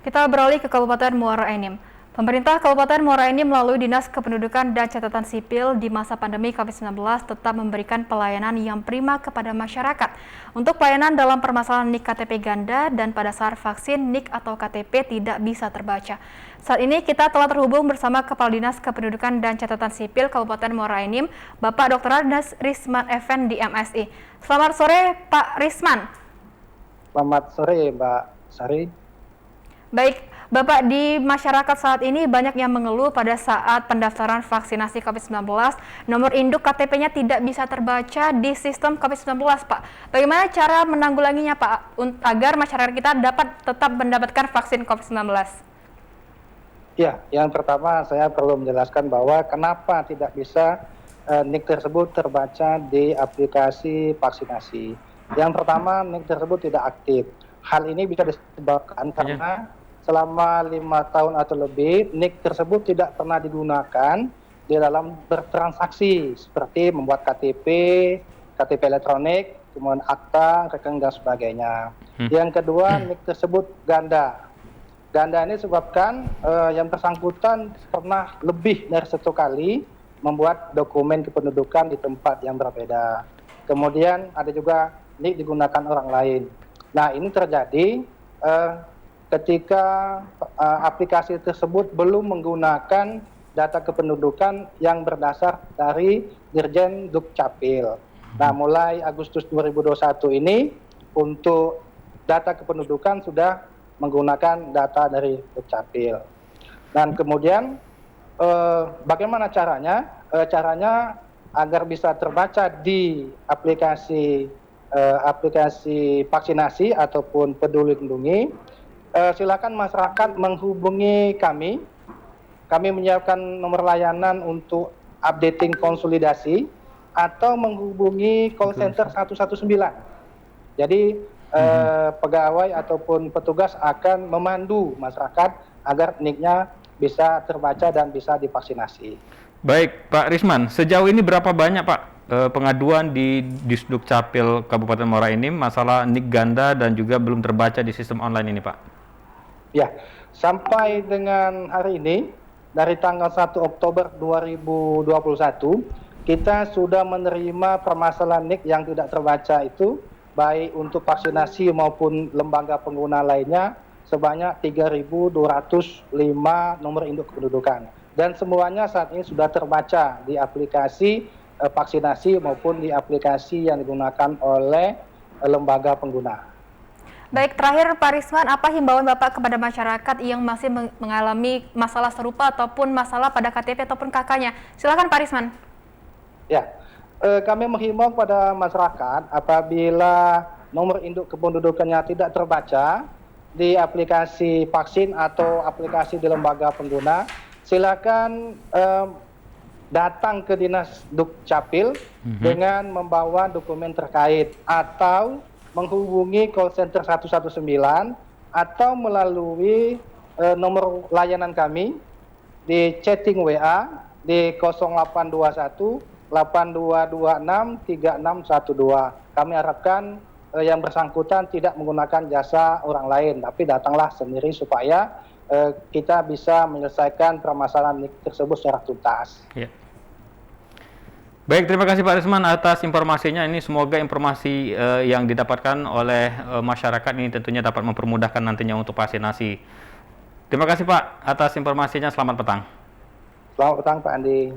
Kita beralih ke Kabupaten Muara Enim. Pemerintah Kabupaten Muara Enim melalui Dinas Kependudukan dan Catatan Sipil di masa pandemi COVID-19 tetap memberikan pelayanan yang prima kepada masyarakat. Untuk pelayanan dalam permasalahan NIK KTP ganda dan pada saat vaksin NIK atau KTP tidak bisa terbaca. Saat ini kita telah terhubung bersama Kepala Dinas Kependudukan dan Catatan Sipil Kabupaten Muara Enim, Bapak Dr. Risman Effendi MSI. Selamat sore Pak Risman. Selamat sore Mbak Sari. Baik, Bapak, di masyarakat saat ini banyak yang mengeluh pada saat pendaftaran vaksinasi COVID-19, nomor induk KTP-nya tidak bisa terbaca di sistem COVID-19, Pak. Bagaimana cara menanggulanginya, Pak, agar masyarakat kita dapat tetap mendapatkan vaksin COVID-19? Ya, yang pertama saya perlu menjelaskan bahwa kenapa tidak bisa NIK tersebut terbaca di aplikasi vaksinasi. Yang pertama, NIK tersebut tidak aktif. Hal ini bisa disebabkan karena selama 5 tahun atau lebih NIK tersebut tidak pernah digunakan di dalam bertransaksi seperti membuat KTP, KTP elektronik, kemudian akta, rekening dan sebagainya. Yang kedua, NIK tersebut ganda. Ganda ini sebabkan yang bersangkutan pernah lebih dari 1 kali membuat dokumen kependudukan di tempat yang berbeda. Kemudian ada juga NIK digunakan orang lain. Nah, ini terjadi ketika aplikasi tersebut belum menggunakan data kependudukan yang berdasar dari Dirjen Dukcapil. Nah, mulai Agustus 2021 ini untuk data kependudukan sudah menggunakan data dari Dukcapil. Dan kemudian bagaimana caranya? Caranya agar bisa terbaca di aplikasi vaksinasi ataupun Peduli Lindungi, silakan masyarakat menghubungi kami. Kami menyiapkan nomor layanan untuk updating konsolidasi atau menghubungi call center 119. Jadi pegawai ataupun petugas akan memandu masyarakat agar NIK-nya bisa terbaca dan bisa divaksinasi. Baik, Pak Risman, sejauh ini berapa banyak Pak pengaduan di Disdukcapil Kabupaten Muara Enim masalah NIK ganda dan juga belum terbaca di sistem online ini, Pak? Ya, sampai dengan hari ini dari tanggal 1 Oktober 2021 kita sudah menerima permasalahan NIK yang tidak terbaca itu baik untuk vaksinasi maupun lembaga pengguna lainnya sebanyak 3.205 nomor induk kependudukan dan semuanya saat ini sudah terbaca di aplikasi vaksinasi maupun di aplikasi yang digunakan oleh lembaga pengguna. Baik, terakhir Pak Risman, apa himbauan Bapak kepada masyarakat yang masih mengalami masalah serupa ataupun masalah pada KTP ataupun KK-nya? Silakan Pak Risman. Ya, kami menghimbau kepada masyarakat apabila nomor induk kependudukannya tidak terbaca di aplikasi vaksin atau aplikasi di lembaga pengguna, silakan datang ke Dinas Dukcapil dengan membawa dokumen terkait atau menghubungi call center 119 atau melalui nomor layanan kami di chatting WA di 0821 8226 3612. Kami harapkan yang bersangkutan tidak menggunakan jasa orang lain, tapi datanglah sendiri supaya kita bisa menyelesaikan permasalahan NIK tersebut secara tuntas. Ya. Baik, terima kasih Pak Risman atas informasinya. Ini semoga informasi yang didapatkan oleh masyarakat ini tentunya dapat mempermudahkan nantinya untuk vaksinasi. Terima kasih Pak atas informasinya. Selamat petang. Selamat petang Pak Andi.